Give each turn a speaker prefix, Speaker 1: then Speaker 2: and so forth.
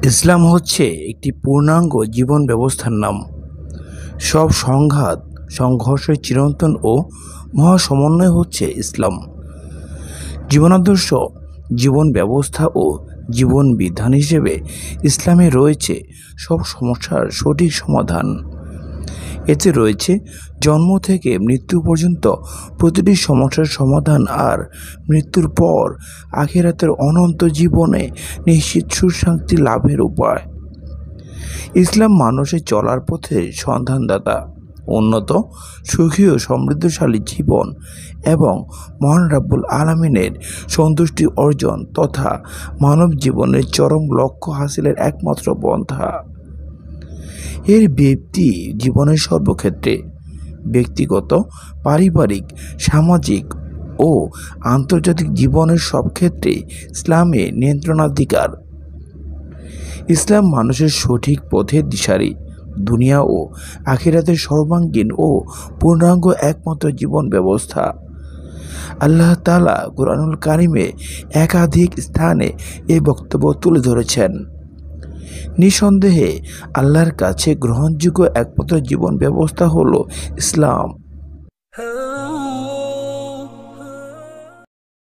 Speaker 1: ইসলাম হচ্ছে একটি পূর্ণাঙ্গ জীবন ব্যবস্থার নাম। সব সংঘাত, সংঘর্ষের চিরন্তন ও মহাসমন্বয় হচ্ছে ইসলাম। জীবনাদর্শ, জীবন ব্যবস্থা ও জীবন বিধান হিসেবে ইসলামে রয়েছে সব সমস্যার সঠিক সমাধান। এতে রয়েছে জন্ম থেকে মৃত্যু পর্যন্ত প্রতিটি সমস্যার সমাধান আর মৃত্যুর পর আখিরাতের অনন্ত জীবনে নিশ্চিত সুশান্তি লাভের উপায়। ইসলাম মানুষের চলার পথে সন্ধানদাতা, উন্নত, সুখী ও সমৃদ্ধশালী জীবন এবং মহান রাব্বুল আলামিনের সন্তুষ্টি অর্জন তথা মানব জীবনের চরম লক্ষ্য হাসিলের একমাত্র পন্থা। এর ব্যক্তি জীবনের সর্বক্ষেত্রে, ব্যক্তিগত, পারিবারিক, সামাজিক ও আন্তর্জাতিক জীবনের সব ক্ষেত্রে ইসলামে নিয়ন্ত্রণাধিকার। ইসলাম মানুষের সঠিক পথের দিশারি, দুনিয়া ও আখিরাতের সর্বাঙ্গীন ও পূর্ণাঙ্গ একমাত্র জীবন ব্যবস্থা। আল্লাহ তাআলা কুরআনুল কারিমে একাধিক স্থানে এই বক্তব্য তুলে ধরেছেন। নিঃসন্দেহে আল্লাহর কাছে গ্রহণযোগ্য একমাত্র জীবন ব্যবস্থা হলো ইসলাম।